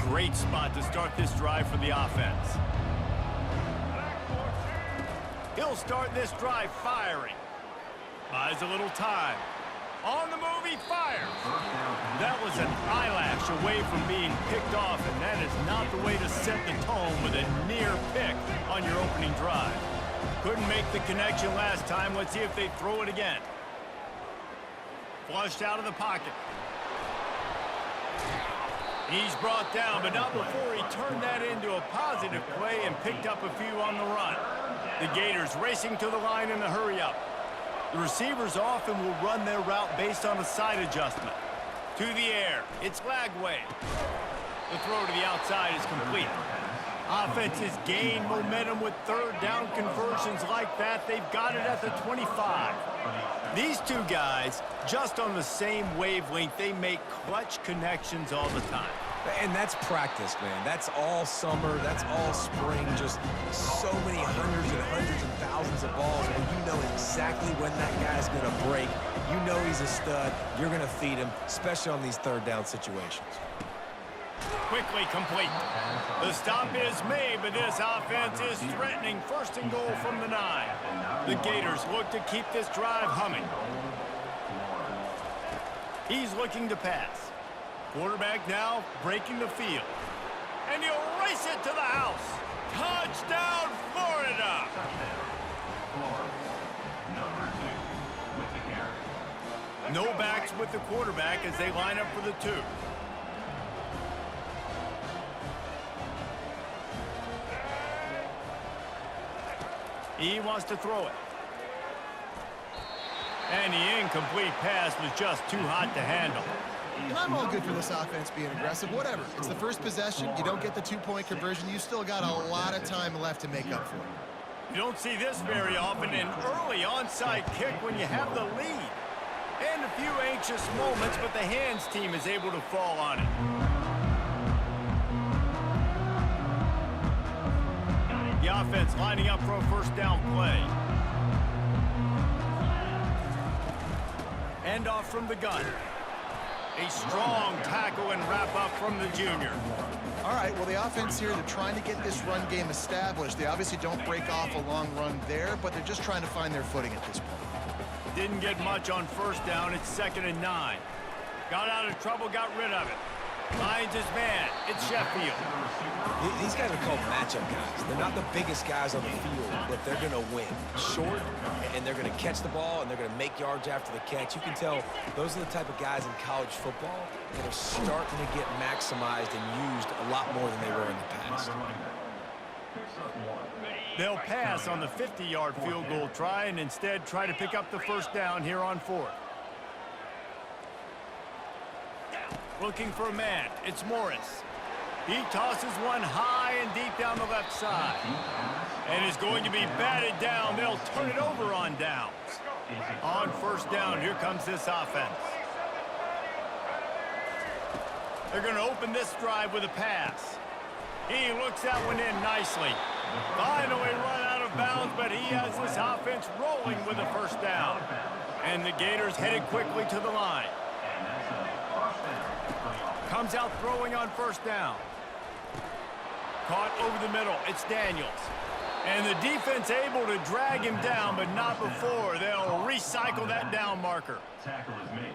great spot to start this drive for the offense. He'll start this drive firing. Buys a little time. On the move, he fires. That was an eyelash away from being picked off, and that is not the way to set the tone with a near pick on your opening drive. Couldn't make the connection last time. Let's see if they throw it again. Flushed out of the pocket. He's brought down, but not before he turned that into a positive play and picked up a few on the run. The Gators racing to the line in the hurry-up. The receivers often will run their route based on a side adjustment. To the air, it's Lagway. The throw to the outside is complete. Offenses gain momentum with third down conversions like that. They've got it at the 25. These two guys, just on the same wavelength, they make clutch connections all the time. And that's practice, man. That's all summer. That's all spring. Just so many hundreds and thousands of balls where you know exactly when that guy's going to break. You know he's a stud. You're going to feed him, especially on these third down situations. Quickly complete. The stop is made, but this offense is threatening first and goal from the 9. The Gators look to keep this drive humming. He's looking to pass. Quarterback now breaking the field. And he'll race it to the house. Touchdown, Florida! No backs with the quarterback as they line up for the 2. He wants to throw it. And the incomplete pass was just too hot to handle. And I'm all good for this offense being aggressive. Whatever. It's the first possession. You don't get the 2-point conversion. You still got a lot of time left to make up for it. You don't see this very often, an early onside kick when you have the lead. And a few anxious moments, but the hands team is able to fall on it. The offense lining up for a first down play. End off from the gun. A strong tackle and wrap up from the junior. All right, well, the offense here, they're trying to get this run game established. They obviously don't break off a long run there, but they're just trying to find their footing at this point. Didn't get much on first down. It's 2nd and 9. Got out of trouble, got rid of it. Finds his man. It's Sheffield. These guys are called matchup guys. They're not the biggest guys on the field, but they're going to win. Short, and they're going to catch the ball, and they're going to make yards after the catch. You can tell those are the type of guys in college football that are starting to get maximized and used a lot more than they were in the past. They'll pass on the 50-yard field goal try and instead try to pick up the first down here on 4th. Looking for a man. It's Morris. He tosses one high and deep down the left side. And is going to be batted down. They'll turn it over on downs. On first down, here comes this offense. They're going to open this drive with a pass. He looks that one in nicely. Finally run out of bounds, but he has this offense rolling with a first down. And the Gators headed quickly to the line. Comes out throwing on first down. Caught over the middle. It's Daniels. And the defense able to drag him down, but not before. They'll recycle that down marker. Tackle is made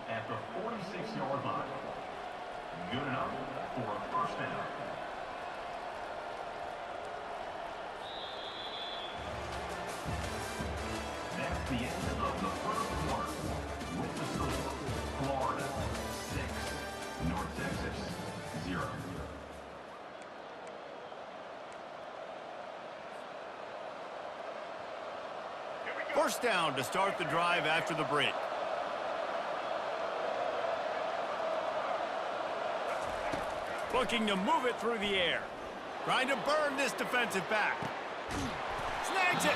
at the 46-yard line. Good enough for a first down. That's the end of the first quarter. With the score, Florida 6, North Texas 0. First down to start the drive after the break. Looking to move it through the air. Trying to burn this defensive back. Snags it.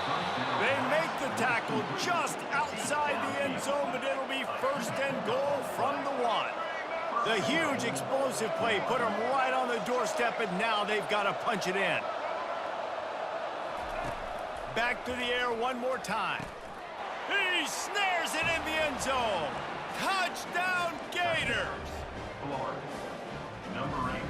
They make the tackle just outside the end zone, but it'll be first and goal from the 1. The huge explosive play put them right on the doorstep, and now they've got to punch it in. Back to the air one more time. He snares it in the end zone. Touchdown, Gators! Florida, number 8,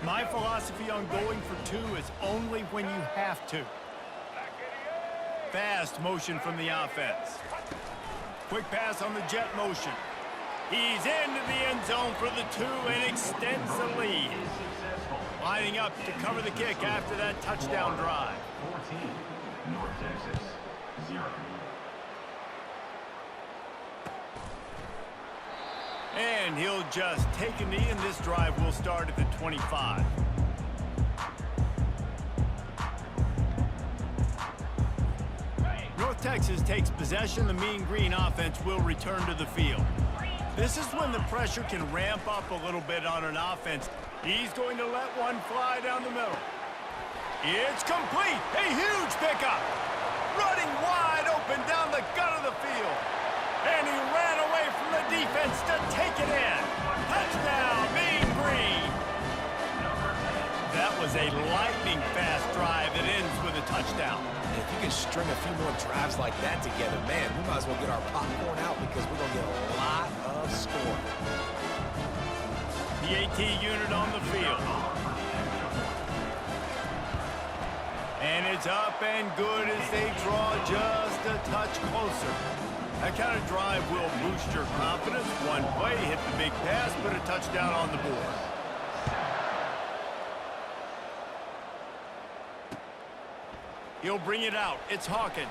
My philosophy on going for two is only when you have to. Fast motion from the offense. Quick pass on the jet motion. He's into the end zone for the two and extends the lead. Lining up to cover the kick after that touchdown drive. 14, North Texas, 0. And he'll just take a knee, and this drive will start at the 25. North Texas takes possession. The Mean Green offense will return to the field. This is when the pressure can ramp up a little bit on an offense. He's going to let one fly down the middle. It's complete. A huge pickup. Running wide open down the gut of the field. And he ran away from the defense to take it in. Touchdown, Mean Green. That was a lightning-fast drive that ends with a touchdown. And if you can string a few more drives like that together, man, we might as well get our popcorn out because we're going to get a lot of scoring. The AT unit on the field. And it's up and good as they draw just a touch closer. That kind of drive will boost your confidence. One play, hit the big pass, put a touchdown on the board. He'll bring it out. It's Hawkins.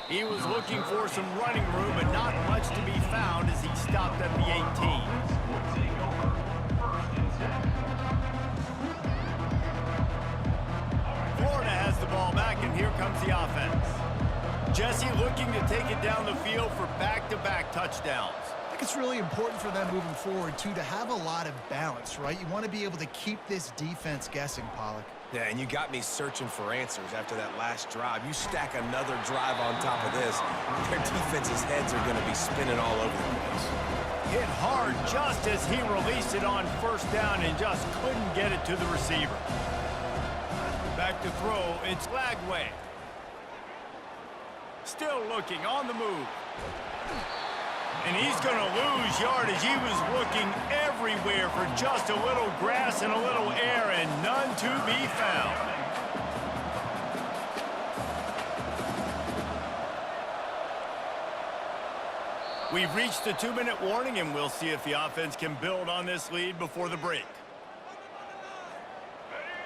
He was looking for some running room, but not much to be found as he stopped at the 18. Florida has the ball back, and here comes the offense. Jesse looking to take it down the field for back-to-back touchdowns. I think it's really important for them moving forward, too, to have a lot of balance, right? You want to be able to keep this defense guessing, Pollock. Yeah, and you got me searching for answers after that last drive. You stack another drive on top of this, their defense's heads are going to be spinning all over the place. Hit hard just as he released it on first down and just couldn't get it to the receiver. Back to throw, it's Lagway. Still looking, on the move. And he's going to lose yardage. He was looking everywhere for just a little grass and a little air, and none to be found. We've reached the 2-minute warning, and we'll see if the offense can build on this lead before the break.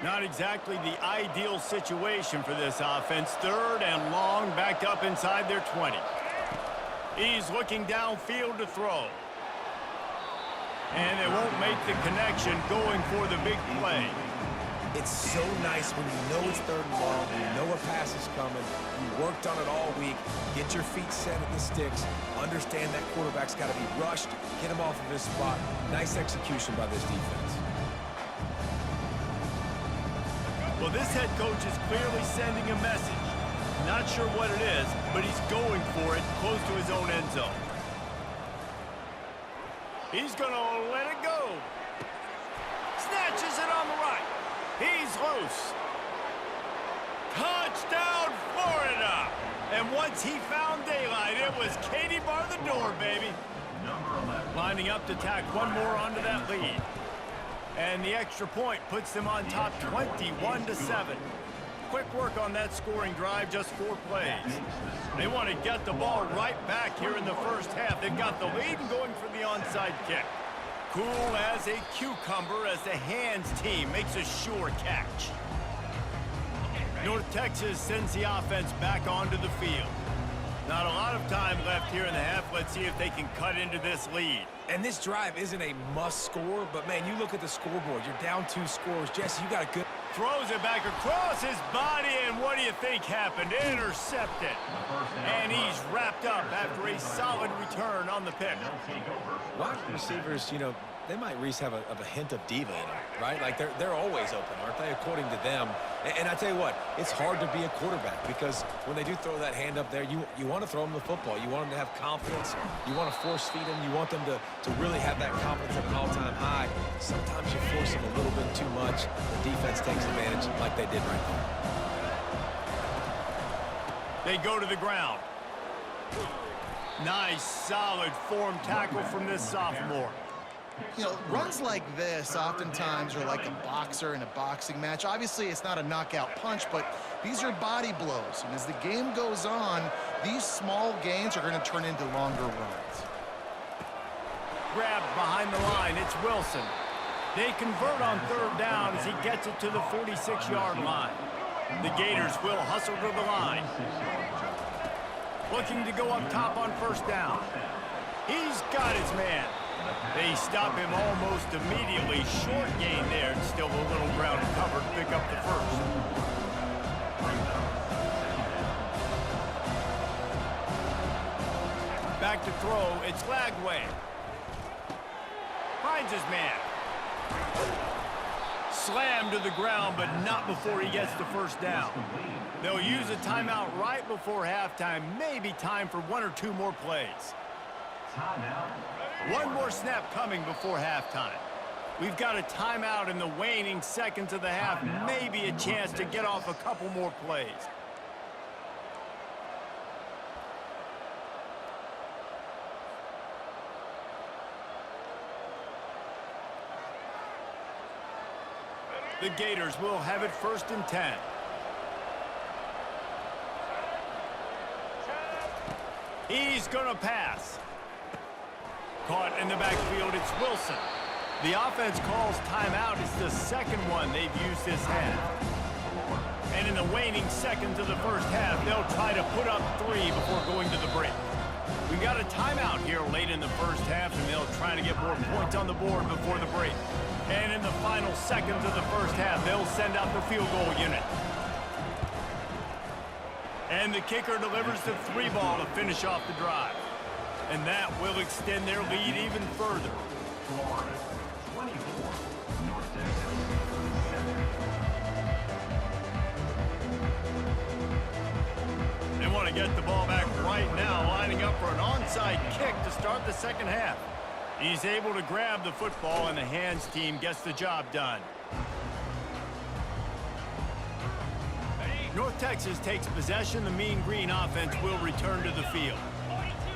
Not exactly the ideal situation for this offense. 3rd and long, backed up inside their 20. He's looking downfield to throw. And they won't make the connection going for the big play. It's so nice when you know it's 3rd and long, you know a pass is coming, you worked on it all week, get your feet set at the sticks, understand that quarterback's got to be rushed, get him off of his spot. Nice execution by this defense. Well, this head coach is clearly sending a message. Not sure what it is, but he's going for it close to his own end zone. He's going to let it go. Snatches it on the right. He's loose. Touchdown, Florida! And once he found daylight, it was Katie bar the door, baby. Lining up to tack one more onto that lead. And the extra point puts them on top 21-7. Quick work on that scoring drive, just 4 plays. They want to get the ball right back here in the first half. They've got the lead and going for the onside kick. Cool as a cucumber as the hands team makes a sure catch. North Texas sends the offense back onto the field. Not a lot of time left here in the half. Let's see if they can cut into this lead. And this drive isn't a must score, but man, you look at the scoreboard. You're down 2 scores. Jesse, you got a good... Throws it back across his body, and what do you think happened? Intercepted. And he's wrapped up after a solid return on the pick. Wide receivers, you know, they might at least have a hint of diva in them, right? Like, they're always open, aren't they, according to them? And I tell you what, it's hard to be a quarterback because when they do throw that hand up there, you want to throw them the football. You want them to have confidence. You want to force feed them. You want them to really have that confidence at an all-time high. Sometimes you force them a little bit too much. The defense takes advantage like they did right there. They go to the ground. Nice, solid form tackle from this sophomore. You know, runs like this oftentimes are like a boxer in a boxing match. Obviously, it's not a knockout punch, but these are body blows. And as the game goes on, these small gains are going to turn into longer runs. Grabbed behind the line, it's Wilson. They convert on third down as he gets it to the 46-yard line. The Gators will hustle to the line. Looking to go up top on first down. He's got his man. They stop him almost immediately. Short gain there, and still a little ground covered. Pick up the first. Back to throw, it's Lagway. Finds his man. Slammed to the ground, but not before he gets the first down. They'll use a timeout right before halftime. Maybe time for one or two more plays. One more snap coming before halftime. We've got a timeout in the waning seconds of the half. Maybe a chance to get off a couple more plays. The Gators will have it 1st and 10. He's going to pass. Caught in the backfield, it's Wilson. The offense calls timeout. It's the second one they've used this half. And in the waning seconds of the first half, they'll try to put up 3 before going to the break. We got a timeout here late in the first half, and they'll try to get more points on the board before the break. And in the final seconds of the first half, they'll send out the field goal unit. And the kicker delivers the 3 ball to finish off the drive. And that will extend their lead even further. Florida, 24. North Texas, 7. They want to get the ball back right now, lining up for an onside kick to start the second half. He's able to grab the football, and the hands team gets the job done. North Texas takes possession. The Mean Green offense will return to the field.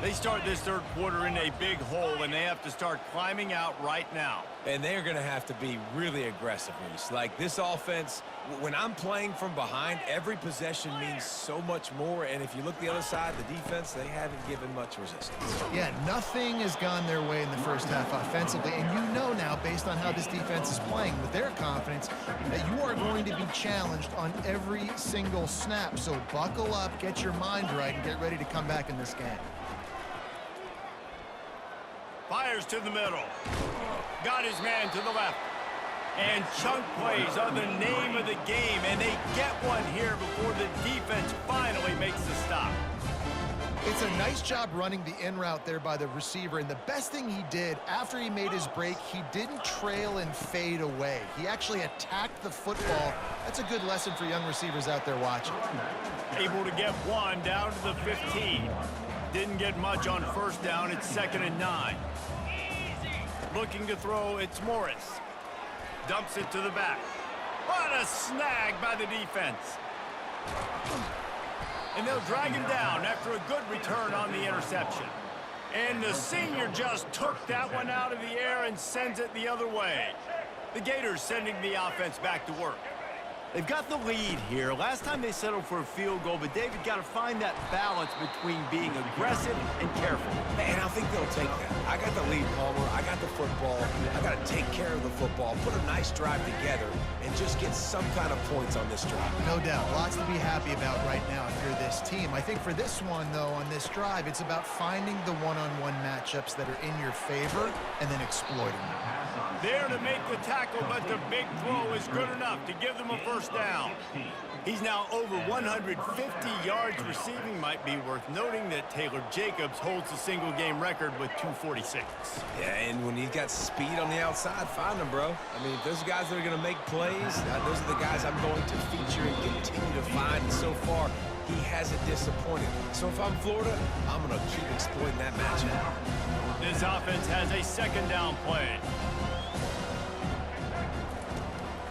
They start this third quarter in a big hole, and they have to start climbing out right now. And they're going to have to be really aggressive, Reese. Like this offense, when I'm playing from behind, every possession means so much more. And if you look the other side, the defense, they haven't given much resistance. Yeah, nothing has gone their way in the first half offensively. And you know now, based on how this defense is playing with their confidence, that you are going to be challenged on every single snap. So buckle up, get your mind right, and get ready to come back in this game. Fires to the middle. Got his man to the left. And chunk plays are the name of the game, and they get one here before the defense finally makes the stop. It's a nice job running the in route there by the receiver, and the best thing he did after he made his break, he didn't trail and fade away. He actually attacked the football. That's a good lesson for young receivers out there watching. Able to get one down to the 15. Didn't get much on first down. It's 2nd and 9. Looking to throw, it's Morris. Dumps it to the back. What a snag by the defense. And they'll drag him down after a good return on the interception. And the senior just took that one out of the air and sends it the other way. The Gators sending the offense back to work. They've got the lead here. Last time they settled for a field goal, but David got to find that balance between being aggressive and careful. And I think they'll take that. I got the lead, Palmer. I got the football. I got to take care of the football, put a nice drive together, and just get some kind of points on this drive. No doubt. Lots to be happy about right now if you're this team. I think for this one, though, on this drive, it's about finding the one-on-one matchups that are in your favor and then exploiting them. There to make the tackle, but the big throw is good enough to give them a first down. He's now over 150 yards receiving. Might be worth noting that Taylor Jacobs holds the single-game record with 246. Yeah, and when he's got speed on the outside, find him, bro. I mean, if those guys that are going to make plays, those are the guys I'm going to feature and continue to find. And so far, he hasn't disappointed. So if I'm Florida, I'm going to keep exploiting that matchup. This offense has a 2nd down play.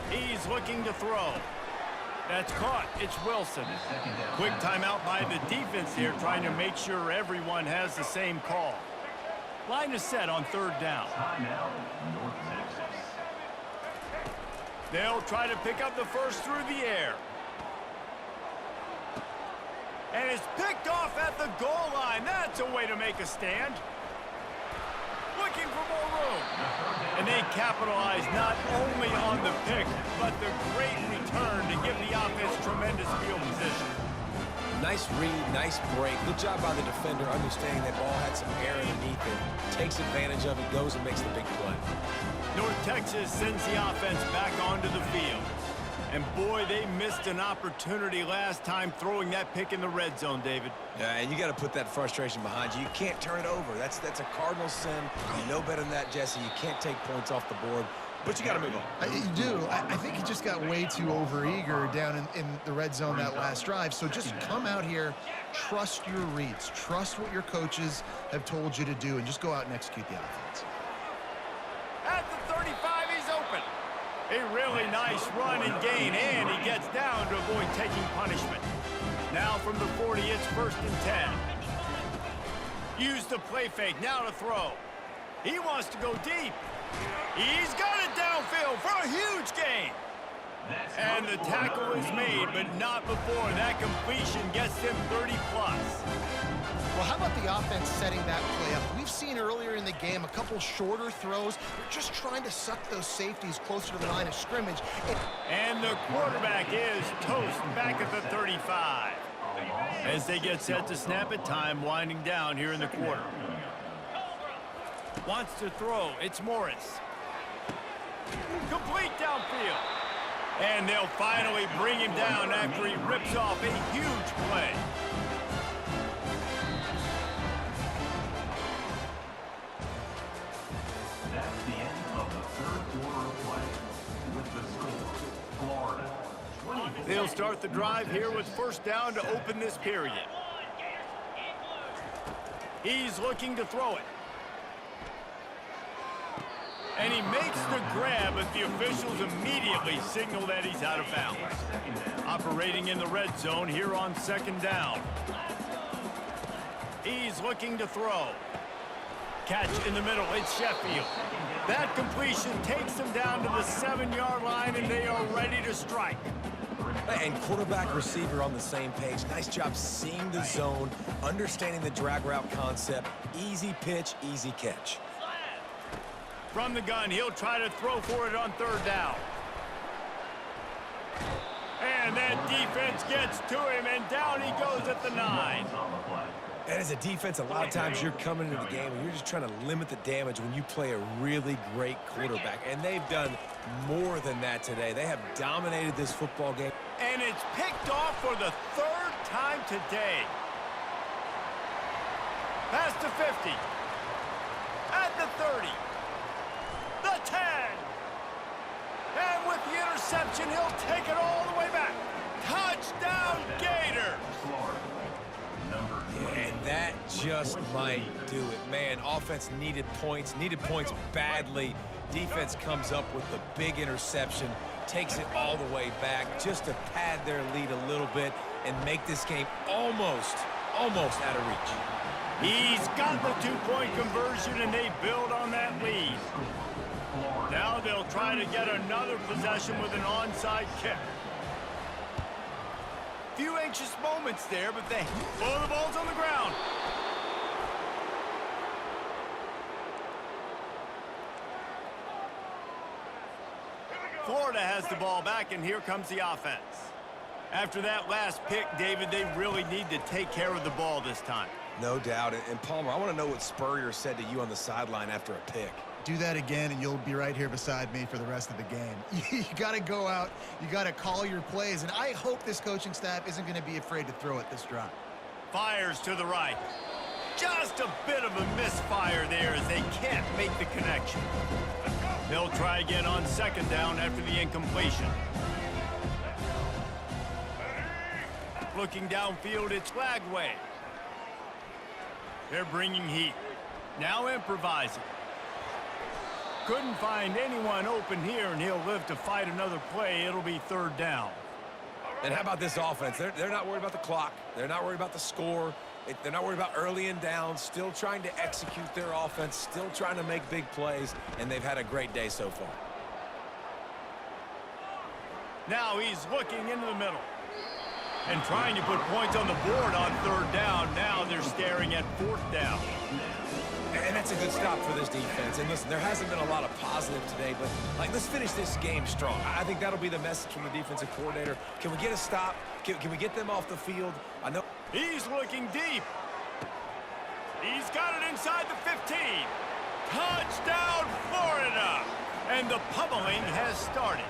He's looking to throw. That's caught. It's Wilson. Quick timeout by the defense here, trying to make sure everyone has the same call. Line is set on third down. Timeout, North Texas. They'll try to pick up the first through the air. And it's picked off at the goal line. That's a way to make a stand. Looking for more room. And they capitalize not only on the pick, but the great return to give the offense tremendous field position. Nice read, nice break. Good job by the defender understanding that ball had some air underneath it. Takes advantage of it, goes and makes the big play. North Texas sends the offense back onto the field. And boy, they missed an opportunity last time throwing that pick in the red zone, David. Yeah, and you got to put that frustration behind you. You can't turn it over. That's a cardinal sin. You know better than that, Jesse. You can't take points off the board, but you got to move on. You do. I think he just got way too overeager down in the red zone that last drive. So just come out here, trust your reads, trust what your coaches have told you to do, and just go out and execute the offense. At the 35, he's open. A really nice run and gain, and he gets down to avoid taking punishment. Now from the 40, it's 1st and 10. Use the play fake, now to throw. He wants to go deep. He's got it downfield for a huge gain. And the tackle is made, but not before that completion gets them 30+. Well, how about the offense setting that play up? We've seen earlier in the game a couple shorter throws. They're just trying to suck those safeties closer to the line of scrimmage. And the quarterback is toast back at the 35. As they get set to snap it, time winding down here in the quarter. Wants to throw. It's Morris. Complete downfield. And they'll finally bring him down after he rips off a huge play. That's the end of the third quarter of play. With the score, Florida 20. They'll start the drive here with 1st down to open this period. He's looking to throw it. And he makes the grab, but the officials immediately signal that he's out of bounds. Operating in the red zone here on 2nd down. He's looking to throw. Catch in the middle, it's Sheffield. That completion takes them down to the 7-yard line, and they are ready to strike. And quarterback receiver on the same page. Nice job seeing the zone, understanding the drag route concept. Easy pitch, easy catch. From the gun, he'll try to throw for it on 3rd down. And that defense gets to him, and down he goes at the 9. And as a defense, a lot of times you're coming into the game and you're just trying to limit the damage when you play a really great quarterback. And they've done more than that today. They have dominated this football game. And it's picked off for the 3rd time today. Past the 50. At the 30. The 10. And with the interception, he'll take it all the way back. Touchdown, Gators! And that just might do it. Man, offense needed points badly. Defense comes up with the big interception, takes it all the way back just to pad their lead a little bit and make this game almost out of reach. He's got the 2-point conversion, and they build on that lead. Now they'll try to get another possession with an onside kick. Few anxious moments there, but the ball's on the ground. Florida has the ball back, and here comes the offense. After that last pick, David, they really need to take care of the ball this time. No doubt. And Palmer, I want to know what Spurrier said to you on the sideline after a pick. Do that again, and you'll be right here beside me for the rest of the game. You got to go out. You got to call your plays, and I hope this coaching staff isn't going to be afraid to throw it this drive. Fires to the right. Just a bit of a misfire there as they can't make the connection. They'll try again on 2nd down after the incompletion. Looking downfield, it's Lagway. They're bringing heat. Now improvising. Couldn't find anyone open here, and he'll live to fight another play. It'll be 3rd down. And how about this offense? They're not worried about the clock. They're not worried about the score. They're not worried about early and down, still trying to execute their offense, still trying to make big plays, and they've had a great day so far. Now he's looking into the middle and trying to put points on the board on third down. Now they're staring at fourth down. And that's a good stop for this defense. And listen, there hasn't been a lot of positive today, but let's finish this game strong. I think that'll be the message from the defensive coordinator. Can we get a stop? Can we get them off the field? I know he's looking deep. He's got it inside the 15. Touchdown, Florida! And the pummeling has started.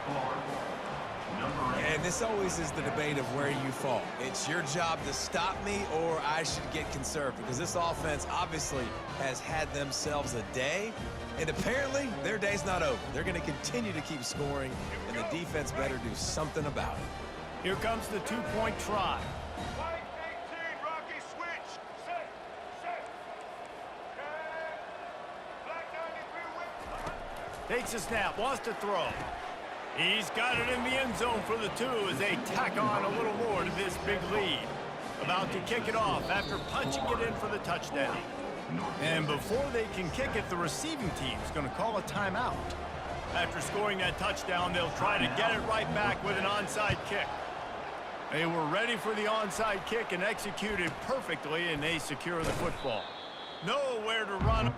And this always is the debate of where you fall. It's your job to stop me or I should get conservative, because this offense obviously has had themselves a day, and apparently their day's not over. They're going to continue to keep scoring, and the defense better do something about it. Here comes the two-point try. Takes a snap, wants to throw. He's got it in the end zone for the 2 as they tack on a little more to this big lead. About to kick it off after punching it in for the touchdown. And before they can kick it, the receiving team's going to call a timeout. After scoring that touchdown, they'll try to get it right back with an onside kick. They were ready for the onside kick and executed perfectly, and they secure the football. Nowhere to run.